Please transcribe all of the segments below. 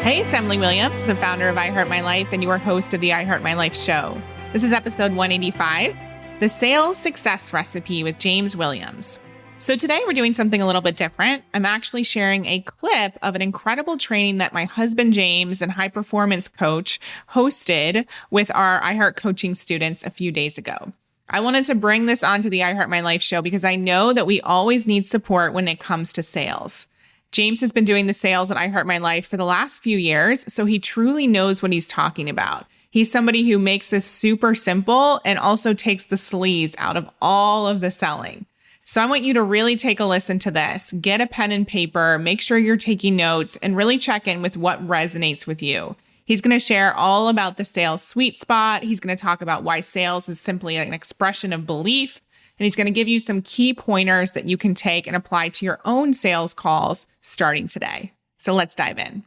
Hey, it's Emily Williams, the founder of I Heart My Life and your host of the I Heart My Life show. This is episode 185, The Sales Success Recipe with James Williams. So today we're doing something a little bit different. I'm actually sharing a clip of an incredible training that my husband, James, and high performance coach hosted with our I Heart coaching students a few days ago. I wanted to bring this onto the I Heart My Life show because I know that we always need support when it comes to sales. James has been doing the sales at I Heart My Life for the last few years, so he truly knows what he's talking about. He's somebody who makes this super simple and also takes the sleaze out of all of the selling. So I want you to really take a listen to this. Get a pen and paper, make sure you're taking notes, and really check in with what resonates with you. He's going to share all about the sales sweet spot. He's going to talk about why sales is simply an expression of belief. And he's going to give you some key pointers that you can take and apply to your own sales calls starting today. So let's dive in.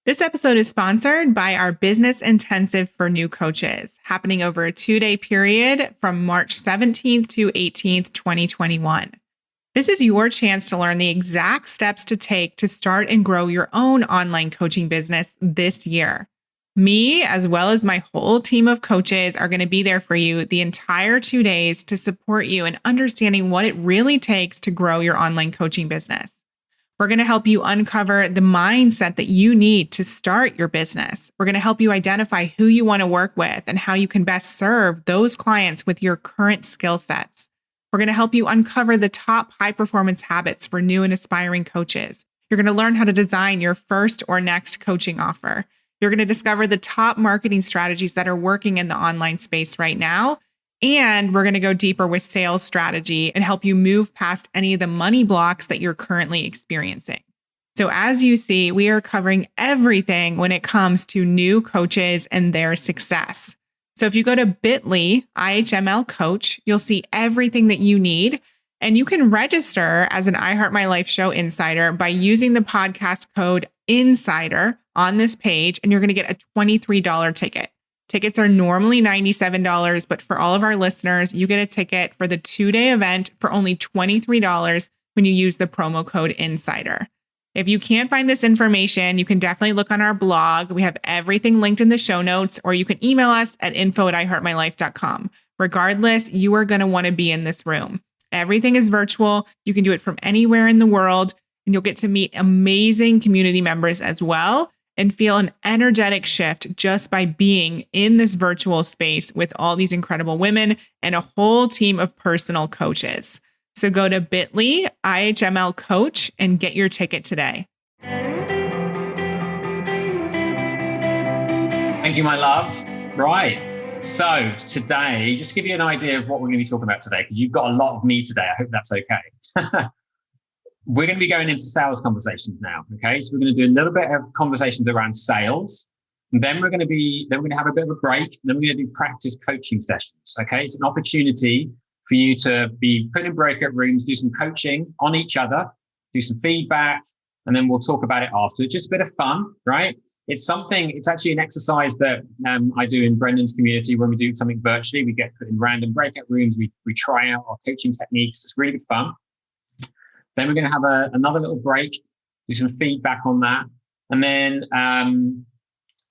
This episode is sponsored by our Business Intensive for New Coaches, happening over a 2-day period from March 17th to 18th, 2021. This is your chance to learn the exact steps to take to start and grow your own online coaching business this year. Me, as well as my whole team of coaches, are going to be there for you the entire 2 days to support you in understanding what it really takes to grow your online coaching business. We're going to help you uncover the mindset that you need to start your business. We're going to help you identify who you want to work with and how you can best serve those clients with your current skill sets. We're going to help you uncover the top high-performance habits for new and aspiring coaches. You're going to learn how to design your first or next coaching offer. You're going to discover the top marketing strategies that are working in the online space right now. And we're going to go deeper with sales strategy and help you move past any of the money blocks that you're currently experiencing. So as you see, we are covering everything when it comes to new coaches and their success. So if you go to bit.ly, IHML coach, you'll see everything that you need. And you can register as an I Heart My Life show insider by using the podcast code INSIDER on this page, and you're going to get a $23 ticket. Tickets are normally $97, but for all of our listeners, you get a ticket for the 2-day event for only $23 when you use the promo code INSIDER. If you can't find this information, you can definitely look on our blog. We have everything linked in the show notes, or you can email us at info@iheartmylife.com. Regardless, you are going to want to be in this room. Everything is virtual. You can do it from anywhere in the world, and you'll get to meet amazing community members as well and feel an energetic shift just by being in this virtual space with all these incredible women and a whole team of personal coaches. So go to bit.ly, IHML coach, and get your ticket today. Thank you, my love. Right. So today, just to give you an idea of what we're going to be talking about today, because you've got a lot of me today. I hope that's okay. We're going to be going into sales conversations now. Okay. So we're going to do a little bit of conversations around sales. And then we're going to have a bit of a break. And then we're going to do practice coaching sessions. Okay. It's an opportunity for you to be put in breakout rooms, do some coaching on each other, do some feedback, and then we'll talk about it after. It's just a bit of fun, right? It's actually an exercise that I do in Brendan's community when we do something virtually. We get put in random breakout rooms. We try out our coaching techniques. It's really good fun. Then we're going to have another little break, do some feedback on that. And then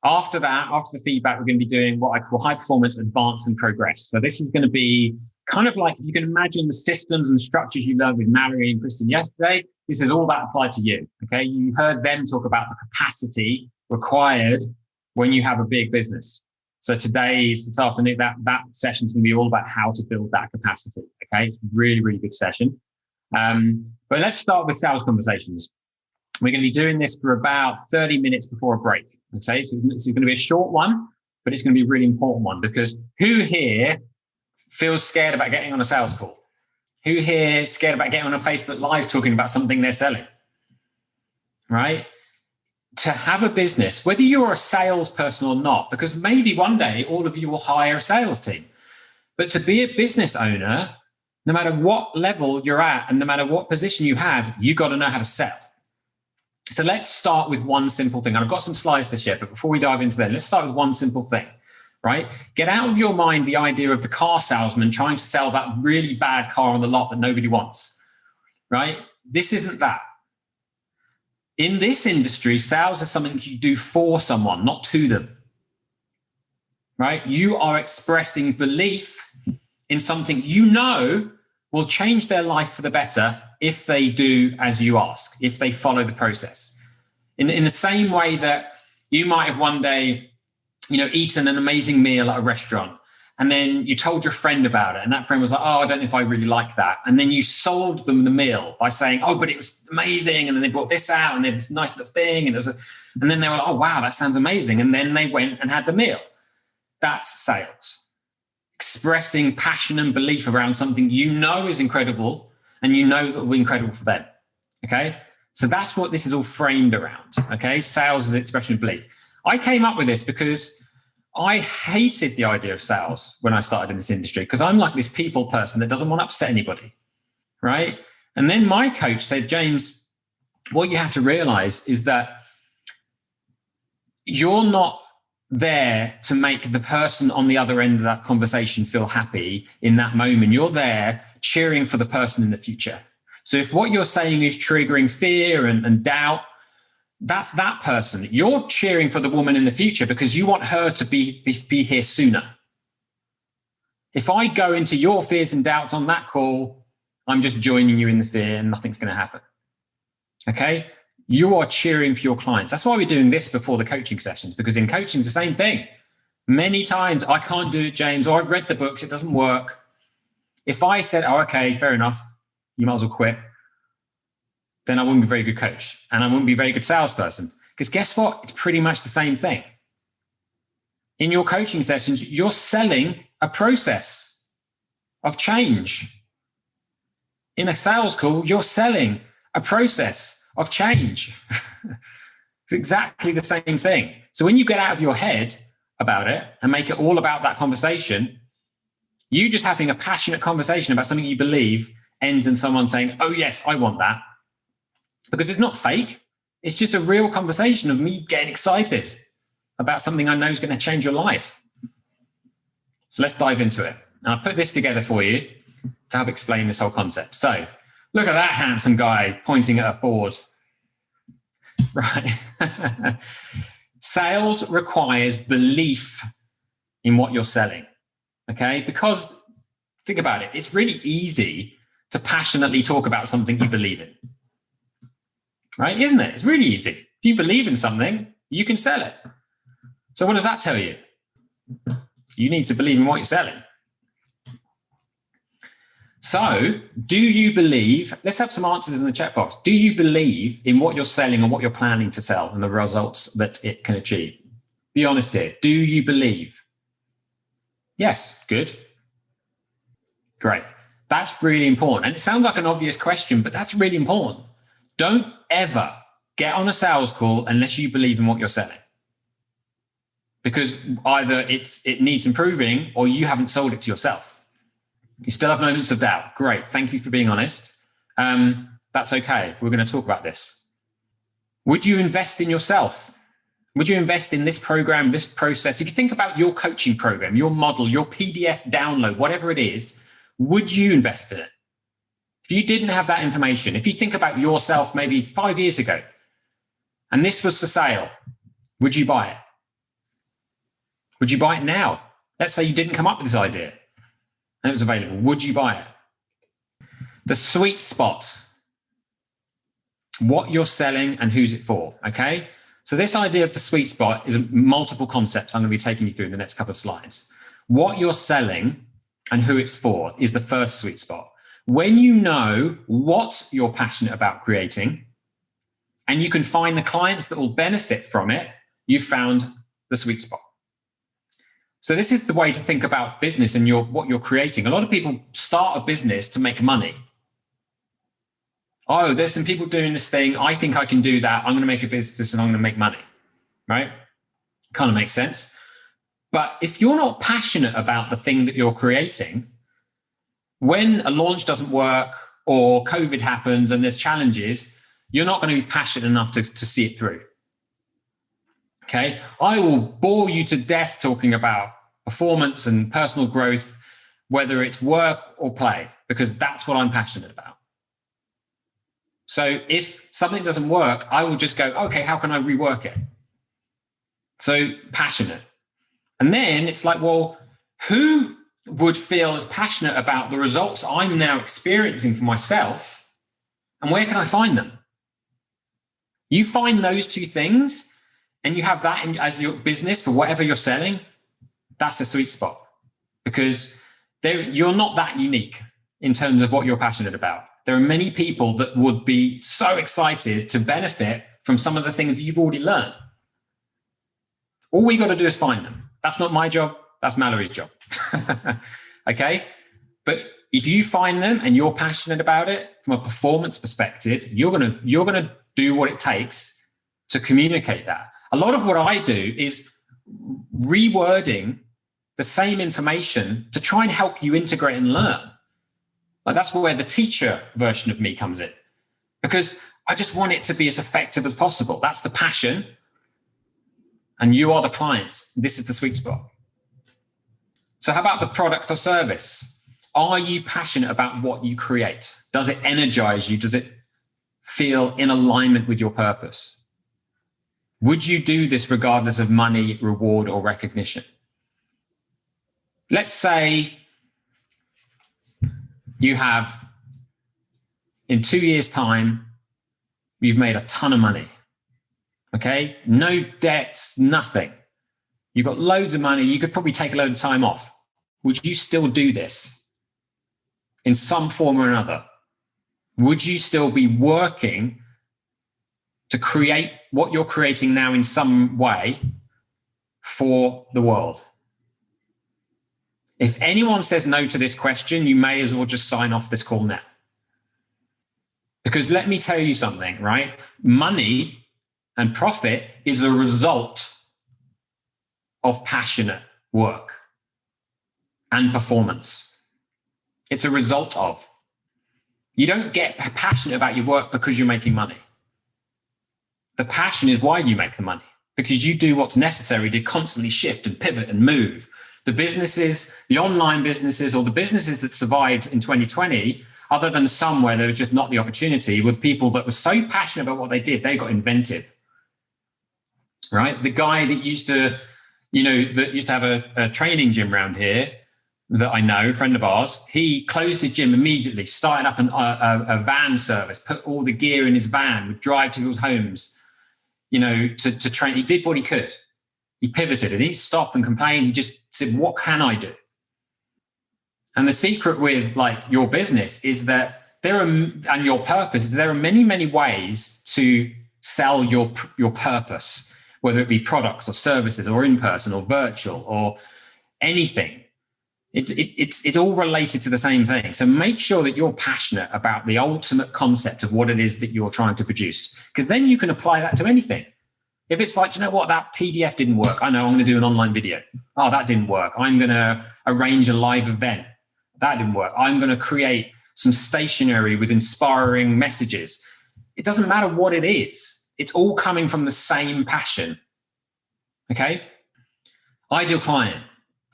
after the feedback, we're going to be doing what I call high performance, advance and progress. So this is going to be kind of like, if you can imagine the systems and structures you learned with Mallory and Kristen yesterday, this is all that applied to you. Okay. You heard them talk about the capacity required when you have a big business. So this afternoon, that session is going to be all about how to build that capacity. Okay. It's a really, really good session. But let's start with sales conversations. We're going to be doing this for about 30 minutes before a break. Okay, so it's going to be a short one, but it's going to be a really important one, because who here feels scared about getting on a sales call? Who here is scared about getting on a Facebook Live talking about something they're selling? Right? To have a business, whether you're a salesperson or not, because maybe one day all of you will hire a sales team, but to be a business owner, no matter what level you're at and no matter what position you have, you got to know how to sell. So let's start with one simple thing. I've got some slides to share, but before we dive into that, let's start with one simple thing, right? Get out of your mind the idea of the car salesman trying to sell that really bad car on the lot that nobody wants, right? This isn't that. In this industry, sales is something you do for someone, not to them. Right? You are expressing belief in something you know will change their life for the better if they do as you ask, if they follow the process. In the same way that you might have one day, eaten an amazing meal at a restaurant, and then you told your friend about it, and that friend was like, oh, I don't know if I really like that. And then you sold them the meal by saying, oh, but it was amazing. And then they brought this out, and they had this nice little thing. And then they were like, oh, wow, that sounds amazing. And then they went and had the meal. That's sales. Expressing passion and belief around something you know is incredible, and you know that will be incredible for them. Okay? So that's what this is all framed around. Okay? Sales is expression of belief. I came up with this because I hated the idea of sales when I started in this industry, because I'm like this people person that doesn't want to upset anybody, right? And then my coach said, James, what you have to realize is that you're not there to make the person on the other end of that conversation feel happy in that moment. You're there cheering for the person in the future. So if what you're saying is triggering fear and doubt, that's that person. You're cheering for the woman in the future because you want her to be here sooner. If I go into your fears and doubts on that call, I'm just joining you in the fear and nothing's going to happen. Okay? You are cheering for your clients. That's why we're doing this before the coaching sessions, because in coaching, it's the same thing. Many times, I can't do it, James, or I've read the books, it doesn't work. If I said, oh, okay, fair enough, you might as well quit, then I wouldn't be a very good coach and I wouldn't be a very good salesperson. Because guess what? It's pretty much the same thing. In your coaching sessions, you're selling a process of change. In a sales call, you're selling a process of change. It's exactly the same thing. So when you get out of your head about it and make it all about that conversation, you just having a passionate conversation about something you believe ends in someone saying, oh yes, I want that. Because it's not fake. It's just a real conversation of me getting excited about something I know is going to change your life. So let's dive into it. And I'll put this together for you to help explain this whole concept. So look at that handsome guy pointing at a board. Right. Sales requires belief in what you're selling. Okay. Because think about it. It's really easy to passionately talk about something you believe in. Right? Isn't it? It's really easy. If you believe in something, you can sell it. So what does that tell you? You need to believe in what you're selling. So do you believe, let's have some answers in the chat box. Do you believe in what you're selling and what you're planning to sell and the results that it can achieve? Be honest here. Do you believe? Yes. Good. Great. That's really important. And it sounds like an obvious question, but that's really important. Don't ever get on a sales call unless you believe in what you're selling. Because either it needs improving or you haven't sold it to yourself. You still have moments of doubt. Great. Thank you for being honest. That's okay. We're going to talk about this. Would you invest in yourself? Would you invest in this program, this process? If you think about your coaching program, your model, your PDF download, whatever it is, would you invest in it? If you didn't have that information, if you think about yourself maybe 5 years ago, and this was for sale, would you buy it? Would you buy it now? Let's say you didn't come up with this idea and it was available. Would you buy it? The sweet spot, what you're selling and who's it for, okay? So this idea of the sweet spot is multiple concepts I'm going to be taking you through in the next couple of slides. What you're selling and who it's for is the first sweet spot. When you know what you're passionate about creating and you can find the clients that will benefit from it, you've found the sweet spot. So this is the way to think about business and what you're creating. A lot of people start a business to make money. Oh, there's some people doing this thing. I think I can do that. I'm going to make a business and I'm going to make money, right? Kind of makes sense. But if you're not passionate about the thing that you're creating, when a launch doesn't work or COVID happens and there's challenges, you're not going to be passionate enough to see it through. Okay. I will bore you to death talking about performance and personal growth, whether it's work or play, because that's what I'm passionate about. So if something doesn't work, I will just go, okay, how can I rework it? So passionate. And then it's like, well, who would feel as passionate about the results I'm now experiencing for myself? And where can I find them? You find those two things and you have that as your business for whatever you're selling, that's a sweet spot, because you're not that unique in terms of what you're passionate about. There are many people that would be so excited to benefit from some of the things you've already learned. All we got to do is find them. That's not my job. That's Mallory's job. Okay. But if you find them and you're passionate about it from a performance perspective, you're going to do what it takes to communicate that. A lot of what I do is rewording the same information to try and help you integrate and learn. Like that's where the teacher version of me comes in, because I just want it to be as effective as possible. That's the passion. And you are the clients. This is the sweet spot. So how about the product or service? Are you passionate about what you create? Does it energize you? Does it feel in alignment with your purpose? Would you do this regardless of money, reward, or recognition? Let's say you have, in 2 years' time, you've made a ton of money. Okay? No debts, nothing. You've got loads of money. You could probably take a load of time off. Would you still do this in some form or another? Would you still be working to create what you're creating now in some way for the world? If anyone says no to this question, you may as well just sign off this call now. Because let me tell you something, right? Money and profit is a result of passionate work and performance. It's a result of. You don't get passionate about your work because you're making money. The passion is why you make the money, because you do what's necessary to constantly shift and pivot and move. The businesses, the online businesses, or the businesses that survived in 2020, other than some where there was just not the opportunity, with people that were so passionate about what they did, they got inventive, right? The guy that used to, have a training gym around here that I know, a friend of ours, he closed his gym immediately, started up a van service, put all the gear in his van, would drive to people's homes, to train. He did what he could. He pivoted. He didn't stop and complain. He just said, what can I do? And the secret with like your business is that and your purpose is there are many, many ways to sell your purpose, whether it be products or services or in person or virtual or anything. It's all related to the same thing. So make sure that you're passionate about the ultimate concept of what it is that you're trying to produce, because then you can apply that to anything. If it's like, that PDF didn't work. I know I'm going to do an online video. Oh, that didn't work. I'm going to arrange a live event. That didn't work. I'm going to create some stationery with inspiring messages. It doesn't matter what it is. It's all coming from the same passion. Okay? Ideal client.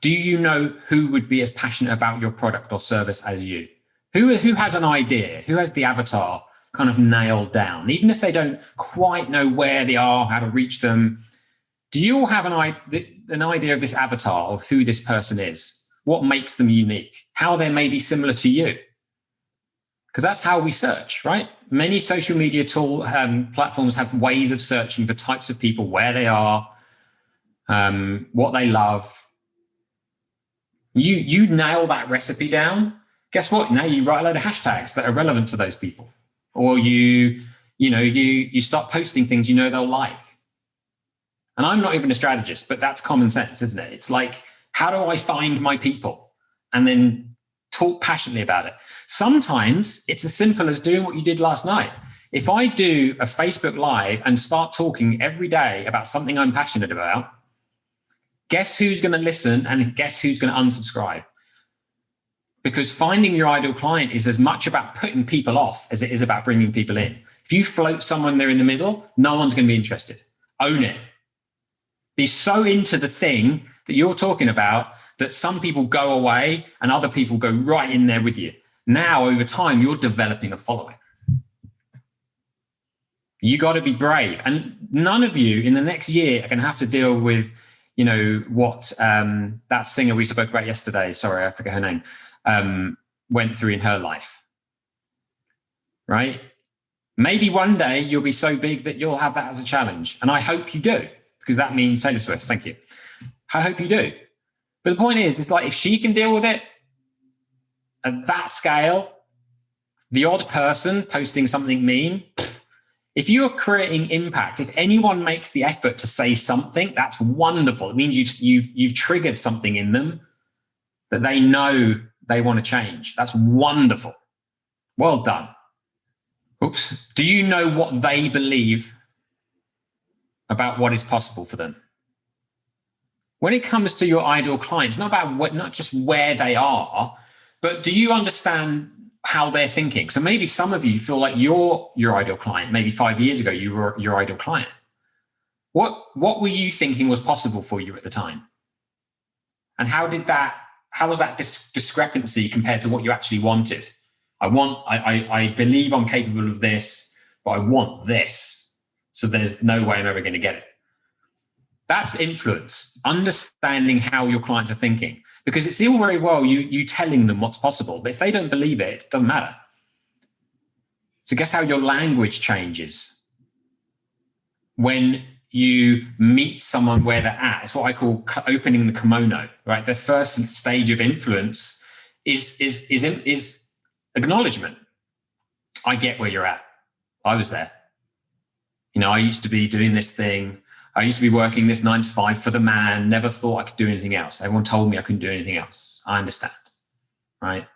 Do you know who would be as passionate about your product or service as you? Who has an idea? Who has the avatar kind of nailed down? Even if they don't quite know where they are, how to reach them, do you all have an idea of this avatar, of who this person is? What makes them unique? How they may be similar to you? Because that's how we search, right? Many social media platforms have ways of searching for types of people, where they are, what they love. You nail that recipe down. Guess what? Now you write a load of hashtags that are relevant to those people, or you start posting things they'll like. And I'm not even a strategist, but that's common sense, isn't it? It's like, how do I find my people and then talk passionately about it? Sometimes it's as simple as doing what you did last night. If I do a Facebook Live and start talking every day about something I'm passionate about, guess who's going to listen and guess who's going to unsubscribe? Because finding your ideal client is as much about putting people off as it is about bringing people in. If you float someone there in the middle, no one's going to be interested. Own it. Be so into the thing that you're talking about that some people go away and other people go right in there with you. Now, over time, you're developing a following. You got to be brave. And none of you in the next year are going to have to deal with, what that singer we spoke about yesterday, sorry, I forget her name, went through in her life, right? Maybe one day you'll be so big that you'll have that as a challenge. And I hope you do, because that means Taylor Swift. Thank you. I hope you do. But the point is, it's like if she can deal with it at that scale, the odd person posting something mean, if you're creating impact, if anyone makes the effort to say something, that's wonderful. It means you've triggered something in them that they know they want to change. That's wonderful. Well done. Oops. Do you know what they believe about what is possible for them? When it comes to your ideal clients, not just where they are, but do you understand how they're thinking? So maybe some of you feel like you're your ideal client. Maybe 5 years ago, you were your ideal client. What were you thinking was possible for you at the time? And how was that discrepancy compared to what you actually wanted? I believe I'm capable of this, but I want this. So there's no way I'm ever going to get it. That's influence, understanding how your clients are thinking. Because it's all very well you telling them what's possible, but if they don't believe it, it doesn't matter. So guess how your language changes when you meet someone where they're at. It's what I call opening the kimono, right? The first stage of influence is acknowledgement. I get where you're at. I was there. I used to be doing this thing. I used to be working this 9 to 5 for the man, never thought I could do anything else. Everyone told me I couldn't do anything else. I understand, right?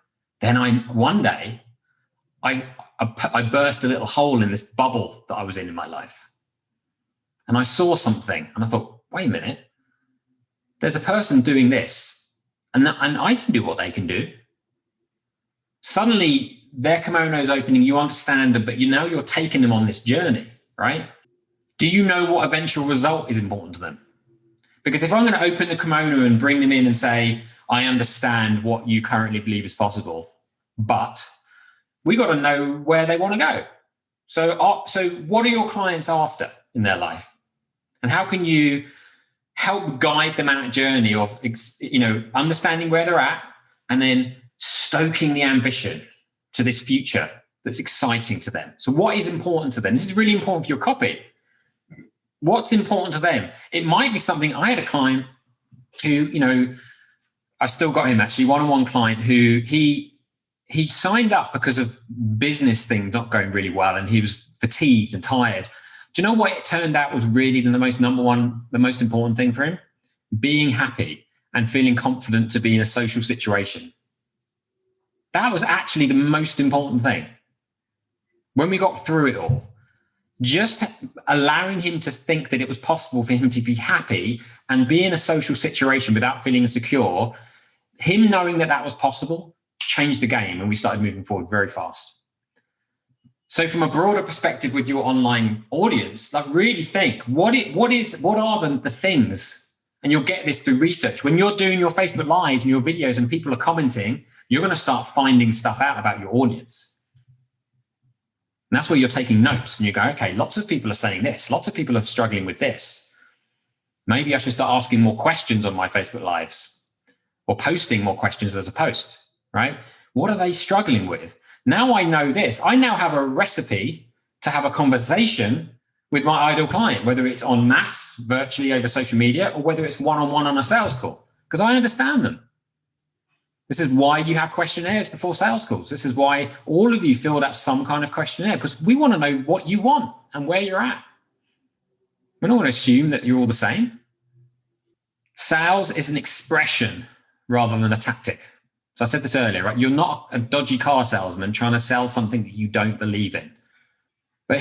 Then one day, I burst a little hole in this bubble that I was in my life. And I saw something and I thought, wait a minute, there's a person doing this and I can do what they can do. Suddenly their kimono is opening, you understand it, but you're taking them on this journey, right? Do you know what eventual result is important to them? Because if I'm going to open the kimono and bring them in and say, I understand what you currently believe is possible, but we got to know where they want to go. So what are your clients after in their life? And how can you help guide them on a journey of, understanding where they're at and then stoking the ambition to this future that's exciting to them? So what is important to them? This is really important for your copy. What's important to them? It might be something. I had a client who, I still got him actually, one-on-one client who he signed up because of business things not going really well, and he was fatigued and tired. Do you know what it turned out was really the most important thing for him? Being happy and feeling confident to be in a social situation. That was actually the most important thing. When we got through it all, just allowing him to think that it was possible for him to be happy and be in a social situation without feeling insecure, him knowing that was possible changed the game, and we started moving forward very fast. So from a broader perspective with your online audience, really think, what are the things, and you'll get this through research. When you're doing your Facebook Lives and your videos and people are commenting, you're going to start finding stuff out about your audience. And that's where you're taking notes and you go, okay, lots of people are saying this. Lots of people are struggling with this. Maybe I should start asking more questions on my Facebook Lives or posting more questions as a post, right? What are they struggling with? Now I know this. I now have a recipe to have a conversation with my ideal client, whether it's en masse, virtually over social media, or whether it's one-on-one on a sales call, because I understand them. This is why you have questionnaires before sales calls. This is why all of you filled out some kind of questionnaire, because we want to know what you want and where you're at. We're not going to assume that you're all the same. Sales is an expression rather than a tactic. So I said this earlier, right? You're not a dodgy car salesman trying to sell something that you don't believe in. But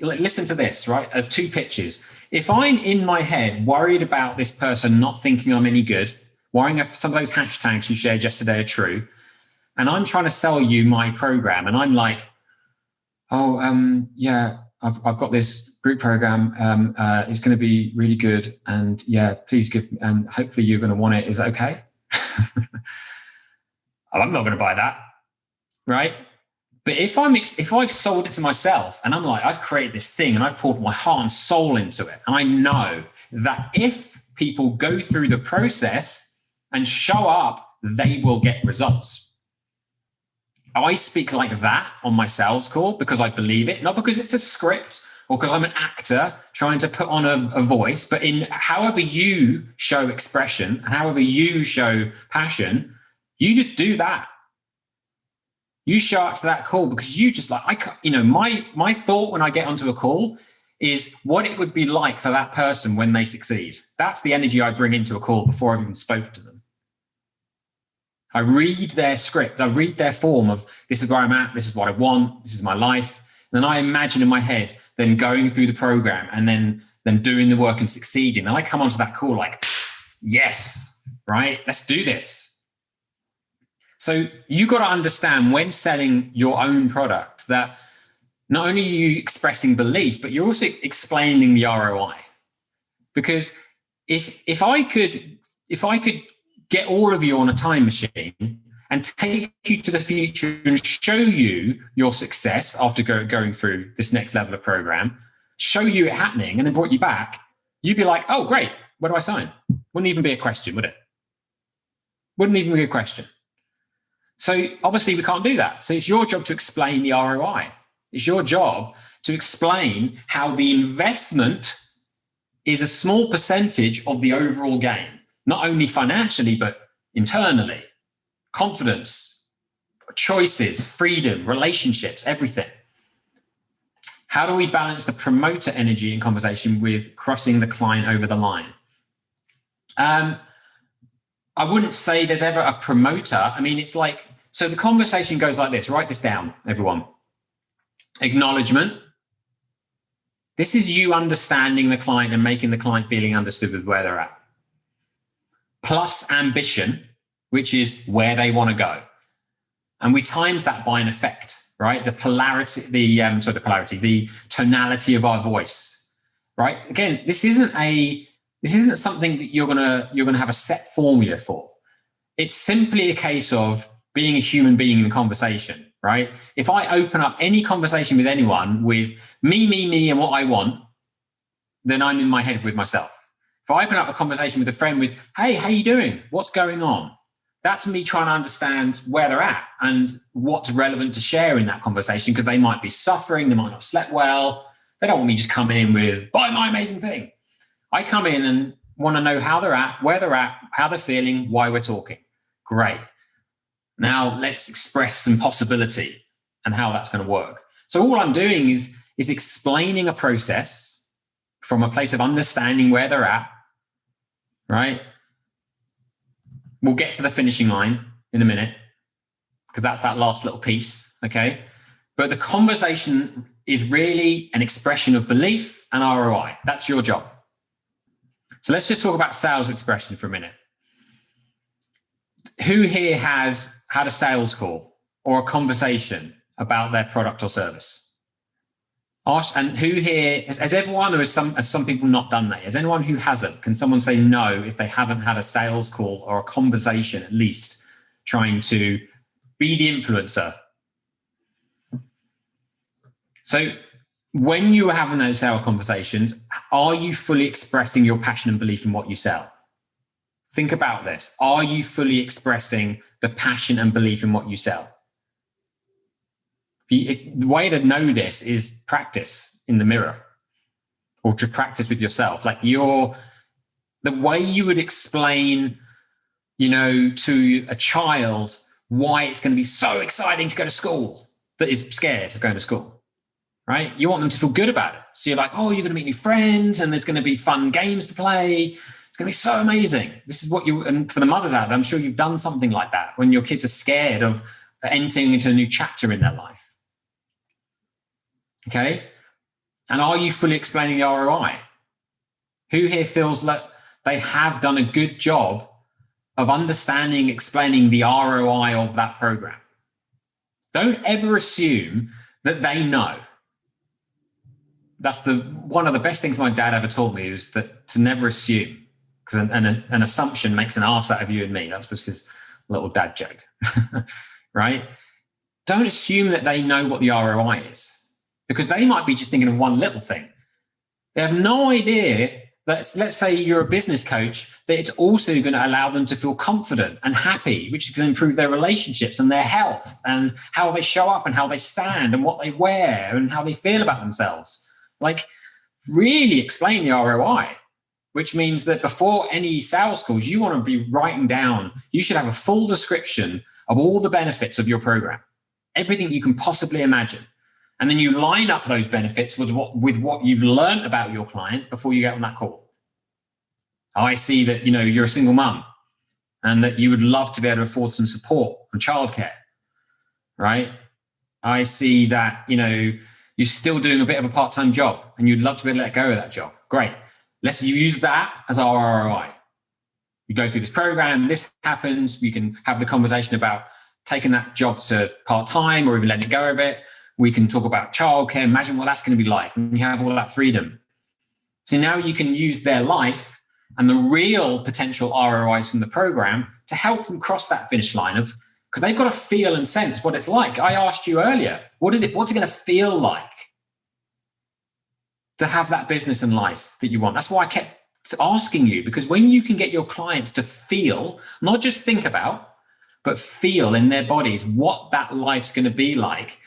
listen to this, right? As two pitches. If I'm in my head worried about this person not thinking I'm any good, worrying if some of those hashtags you shared yesterday are true, and I'm trying to sell you my program, and I'm like, yeah, I've got this group program. It's going to be really good, and yeah, please give, and hopefully you're going to want it. Is that okay? I'm not going to buy that, right? But if I've sold it to myself and I'm like, I've created this thing and I've poured my heart and soul into it, and I know that if people go through the process and show up, they will get results. I speak like that on my sales call because I believe it, not because it's a script or because I'm an actor trying to put on a voice, but in however you show expression and however you show passion, you just do that. You show up to that call because you just like, my thought when I get onto a call is what it would be like for that person when they succeed. That's the energy I bring into a call before I've even spoken to them. I read their script. I read their form of this is where I'm at. This is what I want. This is my life. And then I imagine in my head then going through the program and then doing the work and succeeding. And I come onto that call like, yes, right? Let's do this. So you got to understand when selling your own product that not only are you expressing belief, but you're also explaining the ROI. Because if I could get all of you on a time machine and take you to the future and show you your success after going through this next level of program, show you it happening, and then brought you back, you'd be like, oh, great, where do I sign? Wouldn't even be a question, would it? Wouldn't even be a question. So obviously we can't do that. So it's your job to explain the ROI. It's your job to explain how the investment is a small percentage of the overall gain, not only financially, but internally, confidence, choices, freedom, relationships, everything. How do we balance the promoter energy in conversation with crossing the client over the line? I wouldn't say there's ever a promoter. I mean, it's like, so the conversation goes like this. Write this down, everyone. Acknowledgement. This is you understanding the client and making the client feeling understood with where they're at. Plus ambition, which is where they want to go. And we times that by an effect, right? The tonality of our voice, right? Again, this isn't something that you're gonna have a set formula for. It's simply a case of being a human being in conversation, right? If I open up any conversation with anyone with me, and what I want, then I'm in my head with myself. If I open up a conversation with a friend with, hey, how you doing? What's going on? That's me trying to understand where they're at and what's relevant to share in that conversation, because they might be suffering, they might not have slept well. They don't want me just coming in with, buy my amazing thing. I come in and want to know how they're at, where they're at, how they're feeling, why we're talking. Great. Now let's express some possibility and how that's going to work. So all I'm doing is explaining a process from a place of understanding where they're at, right? We'll get to the finishing line in a minute because that's that last little piece, okay? But the conversation is really an expression of belief and ROI. That's your job. So let's just talk about sales expression for a minute. Who here has had a sales call or a conversation about their product or service? And who here, has everyone, or have some people not done that? Has anyone who hasn't? Can someone say no if they haven't had a sales call or a conversation, at least trying to be the influencer? So when you are having those sales conversations, are you fully expressing your passion and belief in what you sell? Think about this. Are you fully expressing the passion and belief in what you sell? The way to know this is practice in the mirror, or to practice with yourself. Like the way you would explain, to a child why it's going to be so exciting to go to school that is scared of going to school, right? You want them to feel good about it. So you're like, oh, you're going to meet new friends and there's going to be fun games to play. It's going to be so amazing. This is and for the mothers out there, I'm sure you've done something like that when your kids are scared of entering into a new chapter in their life. Okay. And are you fully explaining the ROI? Who here feels like they have done a good job of explaining the ROI of that program? Don't ever assume that they know. That's one of the best things my dad ever taught me, is that to never assume, because an assumption makes an arse out of you and me. That was his little dad joke, right? don't assume that they know what the ROI is, because they might be just thinking of one little thing. They have no idea that, let's say you're a business coach, that it's also going to allow them to feel confident and happy, which can improve their relationships and their health and how they show up and how they stand and what they wear and how they feel about themselves. Like, really explain the ROI, which means that before any sales calls, you want to be writing down, you should have a full description of all the benefits of your program, everything you can possibly imagine. And then you line up those benefits with what you've learned about your client before you get on that call. I see that, you're a single mum and that you would love to be able to afford some support on childcare, right? I see that, you're still doing a bit of a part-time job and you'd love to be able to let go of that job. Great. Let's use that as our ROI. You go through this program, this happens, we can have the conversation about taking that job to part-time or even letting go of it. We can talk about childcare. Imagine what that's going to be like when you have all that freedom. So now you can use their life and the real potential ROIs from the program to help them cross that finish line of, because they've got to feel and sense what it's like. I asked you earlier, what's it going to feel like to have that business and life that you want? That's why I kept asking you, because when you can get your clients to feel, not just think about, but feel in their bodies what that life's going to be like,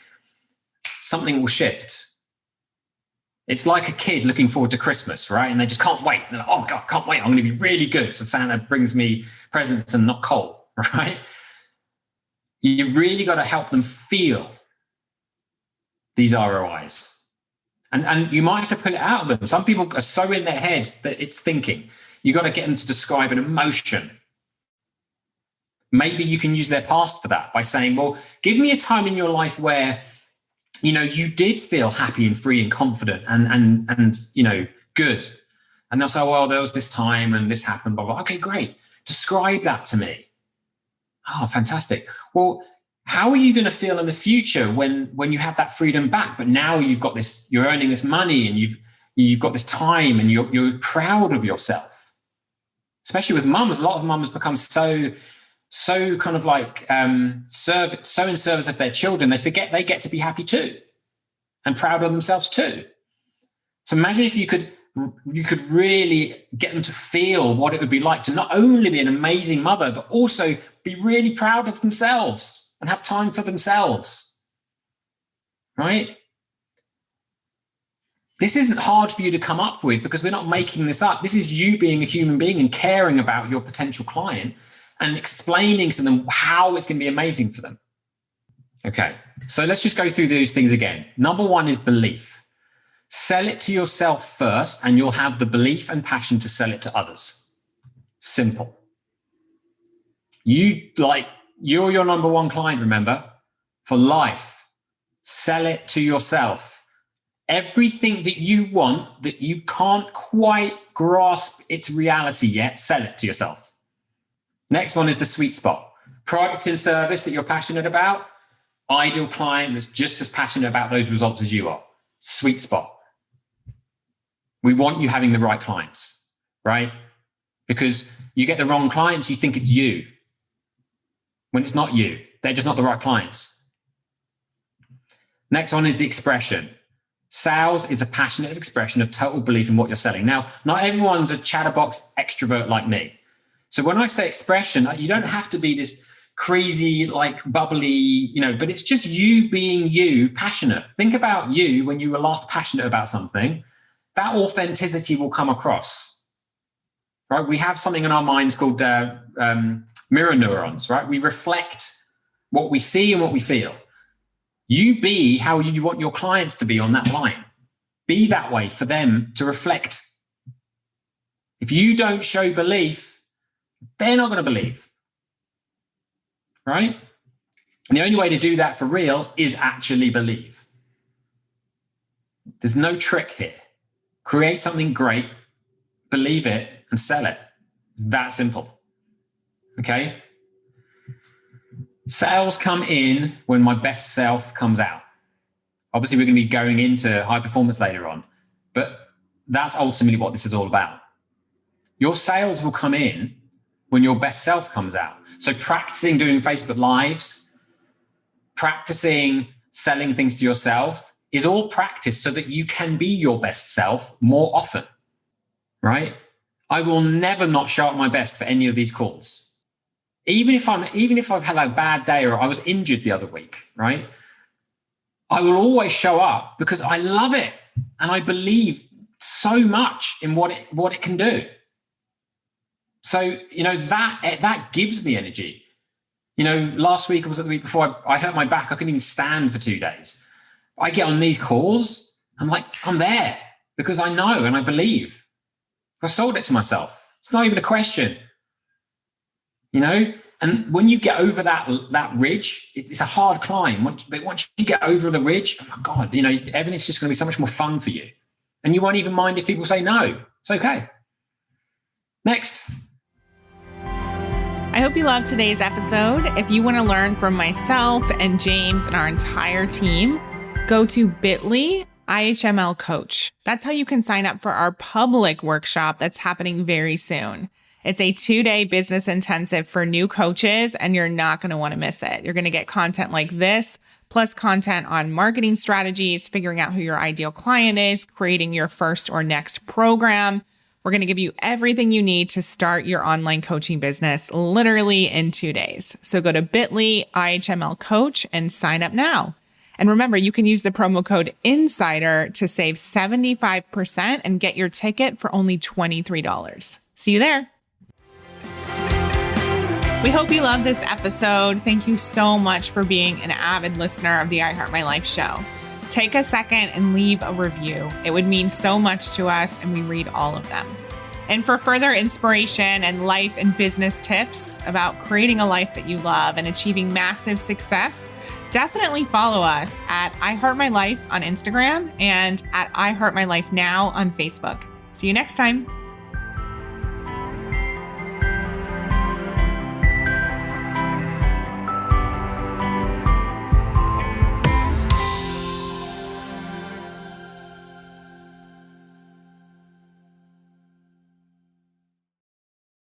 something will shift. It's like a kid looking forward to Christmas, right? And they just can't wait. They're like, oh God, I can't wait. I'm going to be really good, so Santa brings me presents and not coal, right? You really got to help them feel these ROIs. And you might have to pull it out of them. Some people are so in their heads that it's thinking. You got to get them to describe an emotion. Maybe you can use their past for that by saying, well, give me a time in your life where you did feel happy and free and confident and good. And they'll say, well, there was this time and this happened, blah, blah. Okay, great. Describe that to me. Oh, fantastic. Well, how are you going to feel in the future when you have that freedom back? But now you've got this, you're earning this money and you've got this time and you're proud of yourself. Especially with mums, a lot of mums become so kind of like so in service of their children, they forget they get to be happy too and proud of themselves too. So imagine if you could really get them to feel what it would be like to not only be an amazing mother, but also be really proud of themselves and have time for themselves, right? This isn't hard for you to come up with because we're not making this up. This is you being a human being and caring about your potential client and explaining to them how it's going to be amazing for them. Okay, so let's just go through these things again. Number one is belief. Sell it to yourself first, and you'll have the belief and passion to sell it to others. Simple. You're your number one client, remember, for life. Sell it to yourself. Everything that you want that you can't quite grasp its reality yet, sell it to yourself. Next one is the sweet spot. Product and service that you're passionate about. Ideal client that's just as passionate about those results as you are. Sweet spot. We want you having the right clients, right? Because you get the wrong clients, you think it's you. When it's not you, they're just not the right clients. Next one is the expression. Sales is a passionate expression of total belief in what you're selling. Now, not everyone's a chatterbox extrovert like me. So when I say expression, you don't have to be this crazy, like bubbly, but it's just you being you, passionate. Think about you when you were last passionate about something. That authenticity will come across, right? We have something in our minds called mirror neurons, right? We reflect what we see and what we feel. You be how you want your clients to be on that line. Be that way for them to reflect. If you don't show belief, they're not going to believe, right? And the only way to do that for real is actually believe. There's no trick here. Create something great, believe it, and sell it. It's that simple. Okay? Sales come in when my best self comes out. Obviously, we're going to be going into high performance later on, but that's ultimately what this is all about. Your sales will come in when your best self comes out. So practicing doing Facebook Lives, practicing selling things to yourself is all practice so that you can be your best self more often, right? I will never not show up my best for any of these calls. Even if I've had a bad day or I was injured the other week, right? I will always show up because I love it and I believe so much in what it can do. So, that gives me energy. Last week, or was it the week before, I hurt my back. I couldn't even stand for 2 days. I get on these calls, I'm there because I know and I believe. I sold it to myself. It's not even a question, And when you get over that ridge, it's a hard climb. But once you get over the ridge, oh my God, everything's just going to be so much more fun for you. And you won't even mind if people say no. It's okay. Next. I hope you loved today's episode. If you want to learn from myself and James and our entire team, go to bit.ly IHML Coach. That's how you can sign up for our public workshop that's happening very soon. It's a 2-day business intensive for new coaches, and you're not going to want to miss it. You're going to get content like this, plus content on marketing strategies, figuring out who your ideal client is, creating your first or next program. We're going to give you everything you need to start your online coaching business literally in 2 days. So go to bit.ly IHML Coach and sign up now. And remember, you can use the promo code INSIDER to save 75% and get your ticket for only $23. See you there. We hope you loved this episode. Thank you so much for being an avid listener of the I Heart My Life show. Take a second and leave a review. It would mean so much to us, and we read all of them. And for further inspiration and life and business tips about creating a life that you love and achieving massive success, definitely follow us at I Heart My Life on Instagram and at I Heart My Life Now on Facebook. See you next time.